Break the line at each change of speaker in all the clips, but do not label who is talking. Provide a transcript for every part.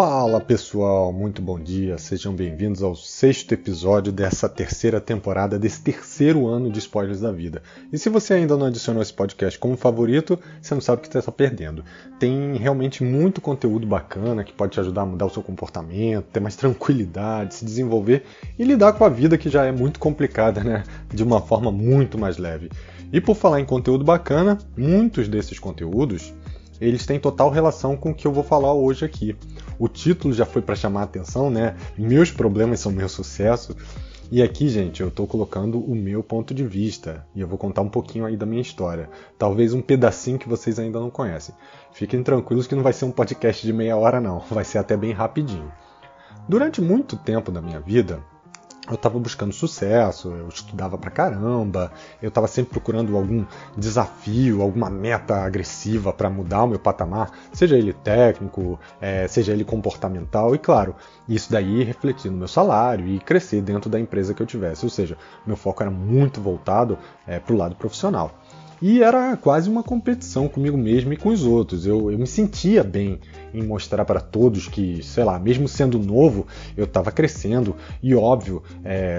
Fala pessoal, muito bom dia, sejam bem-vindos ao 6º episódio dessa terceira temporada, desse terceiro ano de Spoilers da Vida. E se você ainda não adicionou esse podcast como favorito, você não sabe o que você está perdendo. Tem realmente muito conteúdo bacana que pode te ajudar a mudar o seu comportamento, ter mais tranquilidade, se desenvolver e lidar com a vida que já é muito complicada, né? De uma forma muito mais leve. E por falar em conteúdo bacana, muitos desses conteúdos eles têm total relação com o que eu vou falar hoje aqui. O título já foi para chamar a atenção, né? Meus problemas são meu sucesso. E aqui, gente, eu estou colocando o meu ponto de vista. E eu vou contar um pouquinho aí da minha história. Talvez um pedacinho que vocês ainda não conhecem. Fiquem tranquilos que não vai ser um podcast de meia hora, não. Vai ser até bem rapidinho. Durante muito tempo da minha vida, eu estava buscando sucesso, eu estudava pra caramba, eu estava sempre procurando algum desafio, alguma meta agressiva para mudar o meu patamar, seja ele técnico, seja ele comportamental, e claro, isso daí refletir no meu salário e crescer dentro da empresa que eu tivesse, ou seja, meu foco era muito voltado para o lado profissional. E era quase uma competição comigo mesmo e com os outros. Eu me sentia bem em mostrar para todos que, sei lá, mesmo sendo novo, eu estava crescendo. E óbvio,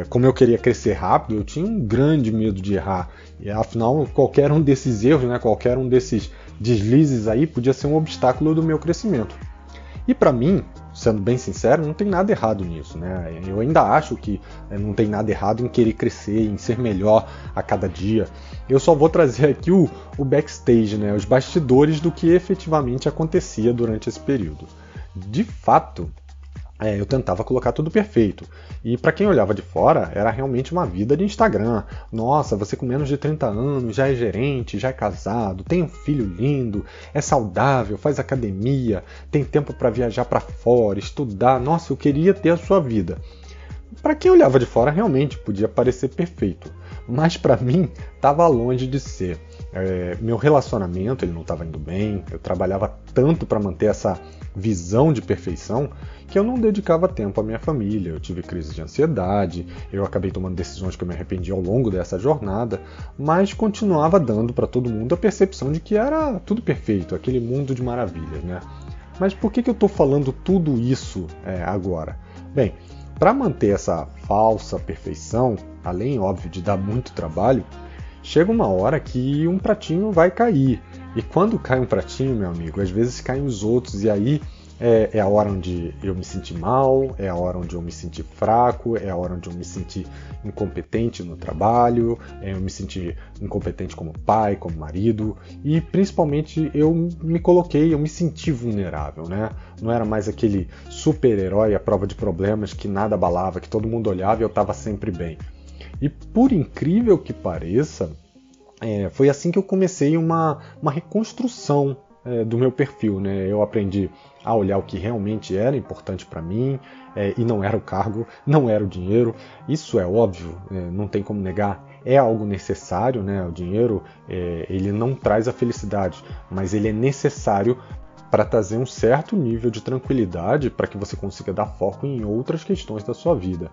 como eu queria crescer rápido, eu tinha um grande medo de errar. E afinal, qualquer um desses erros, né, qualquer um desses deslizes aí podia ser um obstáculo do meu crescimento. E para mim, sendo bem sincero, não tem nada errado nisso, né? Eu ainda acho que não tem nada errado em querer crescer, em ser melhor a cada dia. Eu só vou trazer aqui o backstage, né? Os bastidores do que efetivamente acontecia durante esse período. De fato, eu tentava colocar tudo perfeito. E para quem olhava de fora, era realmente uma vida de Instagram. Nossa, você com menos de 30 anos, já é gerente, já é casado, tem um filho lindo, é saudável, faz academia, tem tempo para viajar para fora, estudar. Nossa, eu queria ter a sua vida. Para quem olhava de fora, realmente podia parecer perfeito. Mas para mim, estava longe de ser. Meu relacionamento ele não estava indo bem, eu trabalhava tanto para manter essa visão de perfeição que eu não dedicava tempo à minha família, eu tive crise de ansiedade, eu acabei tomando decisões que eu me arrependi ao longo dessa jornada, mas continuava dando para todo mundo a percepção de que era tudo perfeito, aquele mundo de maravilhas, né? Mas por que eu estou falando tudo isso agora? Bem, para manter essa falsa perfeição, além, óbvio, de dar muito trabalho, chega uma hora que um pratinho vai cair. E quando cai um pratinho, meu amigo, às vezes caem os outros, e aí é a hora onde eu me senti mal, é a hora onde eu me senti fraco, é a hora onde eu me senti incompetente no trabalho, eu me senti incompetente como pai, como marido, e principalmente eu me senti vulnerável, né? Não era mais aquele super-herói à prova de problemas que nada abalava, que todo mundo olhava e eu estava sempre bem. E por incrível que pareça, foi assim que eu comecei uma reconstrução do meu perfil, né? Eu aprendi a olhar o que realmente era importante para mim, e não era o cargo, não era o dinheiro. Isso é óbvio, não tem como negar, é algo necessário, né? O dinheiro ele não traz a felicidade, mas ele é necessário para trazer um certo nível de tranquilidade para que você consiga dar foco em outras questões da sua vida.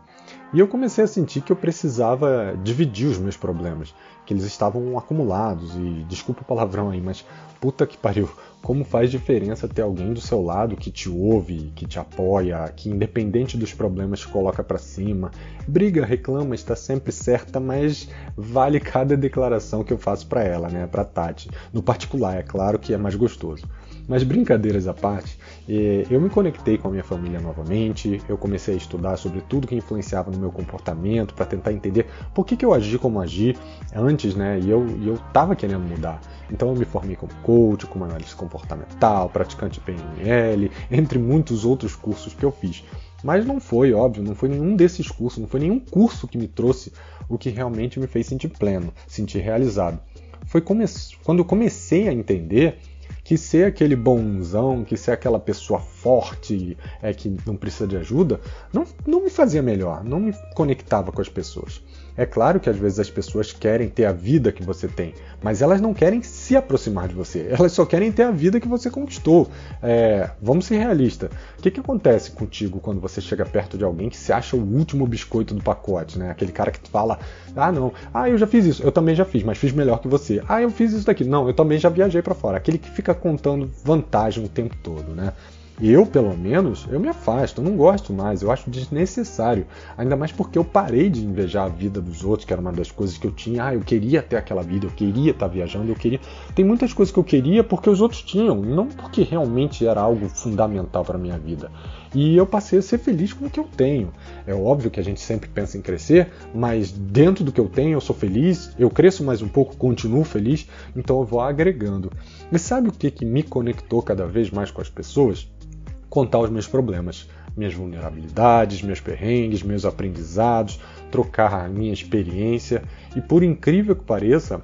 E eu comecei a sentir que eu precisava dividir os meus problemas, que eles estavam acumulados, e desculpa o palavrão aí, mas puta que pariu, como faz diferença ter alguém do seu lado que te ouve, que te apoia, que independente dos problemas te coloca para cima, briga, reclama, está sempre certa, mas vale cada declaração que eu faço para ela, né, para Tati. No particular, é claro que é mais gostoso. Mas brincadeiras à parte, eu me conectei com a minha família novamente, eu comecei a estudar sobre tudo que influenciava no meu comportamento para tentar entender por que eu agi como agi antes, né? E eu estava querendo mudar. Então eu me formei como coach, como analista comportamental, praticante PNL, entre muitos outros cursos que eu fiz. Mas não foi, óbvio, não foi nenhum desses cursos, não foi nenhum curso que me trouxe o que realmente me fez sentir pleno, sentir realizado. Foi quando eu comecei a entender que ser aquele bonzão, que ser aquela pessoa forte, que não precisa de ajuda, não me fazia melhor, não me conectava com as pessoas. É claro que às vezes as pessoas querem ter a vida que você tem, mas elas não querem se aproximar de você, elas só querem ter a vida que você conquistou. Vamos ser realistas. O que acontece contigo quando você chega perto de alguém que se acha o último biscoito do pacote, né? Aquele cara que te fala, eu já fiz isso, eu também já fiz, mas fiz melhor que você. Eu fiz isso daqui, não, eu também já viajei pra fora. Aquele que fica contando vantagem o tempo todo, né? Eu, pelo menos, eu me afasto, eu não gosto mais, eu acho desnecessário. Ainda mais porque eu parei de invejar a vida dos outros, que era uma das coisas que eu tinha. Eu queria ter aquela vida, eu queria estar viajando, eu queria... Tem muitas coisas que eu queria porque os outros tinham, não porque realmente era algo fundamental para a minha vida. E eu passei a ser feliz com o que eu tenho. É óbvio que a gente sempre pensa em crescer, mas dentro do que eu tenho eu sou feliz, eu cresço mais um pouco, continuo feliz, então eu vou agregando. E sabe o que me conectou cada vez mais com as pessoas? Contar os meus problemas, minhas vulnerabilidades, meus perrengues, meus aprendizados, trocar a minha experiência. E por incrível que pareça,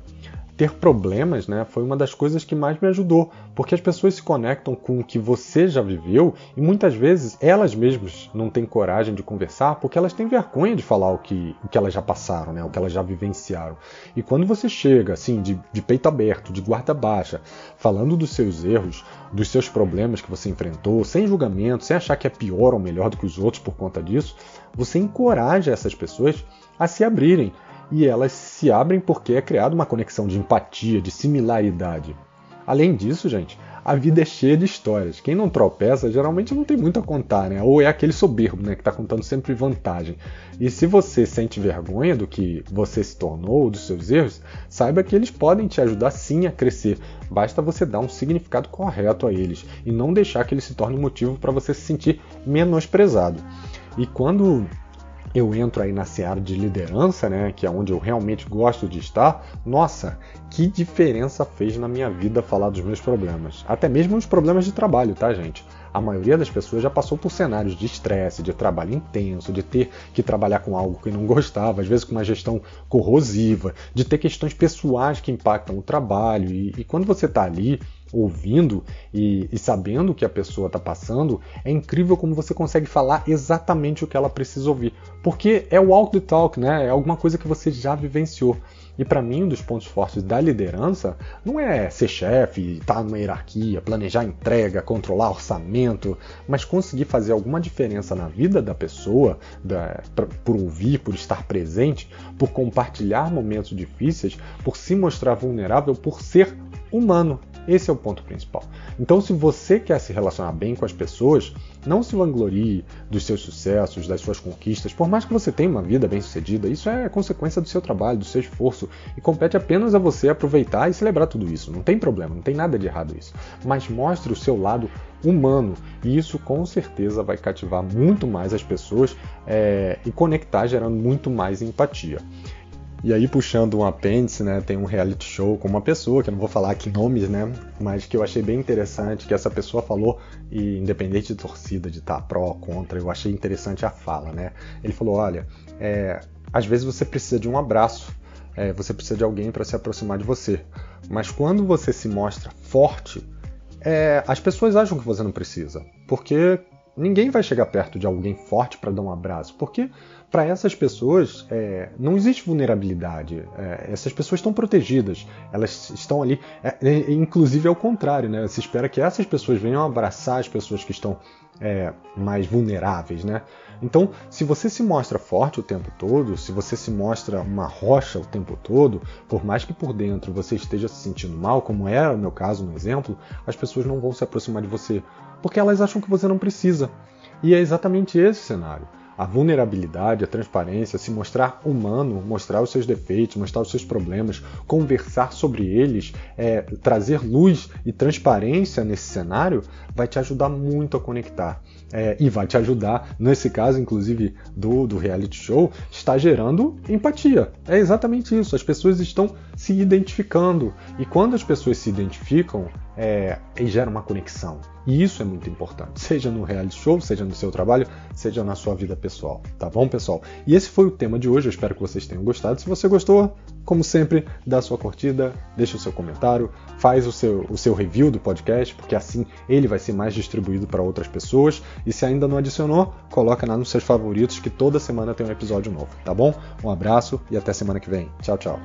ter problemas, né, foi uma das coisas que mais me ajudou, porque as pessoas se conectam com o que você já viveu e muitas vezes elas mesmas não têm coragem de conversar porque elas têm vergonha de falar o que elas já passaram, né, o que elas já vivenciaram. E quando você chega assim, de peito aberto, de guarda baixa, falando dos seus erros, dos seus problemas que você enfrentou, sem julgamento, sem achar que é pior ou melhor do que os outros por conta disso, você encoraja essas pessoas a se abrirem. E elas se abrem porque é criada uma conexão de empatia, de similaridade. Além disso, gente, a vida é cheia de histórias. Quem não tropeça geralmente não tem muito a contar, né? Ou é aquele soberbo, né, que está contando sempre vantagem. E se você sente vergonha do que você se tornou, dos seus erros, saiba que eles podem te ajudar sim a crescer. Basta você dar um significado correto a eles e não deixar que eles se tornem um motivo para você se sentir menosprezado. E quando eu entro aí na seara de liderança, né, que é onde eu realmente gosto de estar, nossa, que diferença fez na minha vida falar dos meus problemas. Até mesmo os problemas de trabalho, tá, gente? A maioria das pessoas já passou por cenários de estresse, de trabalho intenso, de ter que trabalhar com algo que não gostava, às vezes com uma gestão corrosiva, de ter questões pessoais que impactam o trabalho. E quando você está ali ouvindo e sabendo o que a pessoa está passando, é incrível como você consegue falar exatamente o que ela precisa ouvir. Porque é o walk the talk, né? É alguma coisa que você já vivenciou. E para mim, um dos pontos fortes da liderança não é ser chefe, estar numa hierarquia, planejar entrega, controlar orçamento, mas conseguir fazer alguma diferença na vida da pessoa, por ouvir, por estar presente, por compartilhar momentos difíceis, por se mostrar vulnerável, por ser humano. Esse é o ponto principal. Então, se você quer se relacionar bem com as pessoas, não se vanglorie dos seus sucessos, das suas conquistas. Por mais que você tenha uma vida bem-sucedida, isso é consequência do seu trabalho, do seu esforço, e compete apenas a você aproveitar e celebrar tudo isso. Não tem problema, não tem nada de errado isso. Mas mostre o seu lado humano, e isso com certeza vai cativar muito mais as pessoas e conectar, gerando muito mais empatia. E aí, puxando um apêndice, né, tem um reality show com uma pessoa, que eu não vou falar aqui nomes, né, mas que eu achei bem interessante, que essa pessoa falou, e independente de torcida, de estar pró ou contra, eu achei interessante a fala, né. Ele falou, olha, às vezes você precisa de um abraço, você precisa de alguém para se aproximar de você, mas quando você se mostra forte, as pessoas acham que você não precisa, porque ninguém vai chegar perto de alguém forte para dar um abraço, porque para essas pessoas não existe vulnerabilidade. Essas pessoas estão protegidas, elas estão ali. Inclusive é o contrário, né? Se espera que essas pessoas venham abraçar as pessoas que estão mais vulneráveis, né? Então, se você se mostra forte o tempo todo, se você se mostra uma rocha o tempo todo, por mais que por dentro você esteja se sentindo mal, como era o meu caso no exemplo, as pessoas não vão se aproximar de você, porque elas acham que você não precisa. E é exatamente esse o cenário. A vulnerabilidade, a transparência, se mostrar humano, mostrar os seus defeitos, mostrar os seus problemas, conversar sobre eles, trazer luz e transparência nesse cenário, vai te ajudar muito a conectar. E vai te ajudar, nesse caso, inclusive, do reality show, está gerando empatia. É exatamente isso. As pessoas estão se identificando. E quando as pessoas se identificam, gera uma conexão. E isso é muito importante, seja no reality show, seja no seu trabalho, seja na sua vida pessoal, tá bom, pessoal? E esse foi o tema de hoje, eu espero que vocês tenham gostado. Se você gostou, como sempre, dá a sua curtida, deixa o seu comentário, faz o seu review do podcast, porque assim ele vai ser mais distribuído para outras pessoas. E se ainda não adicionou, coloca lá nos seus favoritos, que toda semana tem um episódio novo, tá bom? Um abraço e até semana que vem. Tchau, tchau.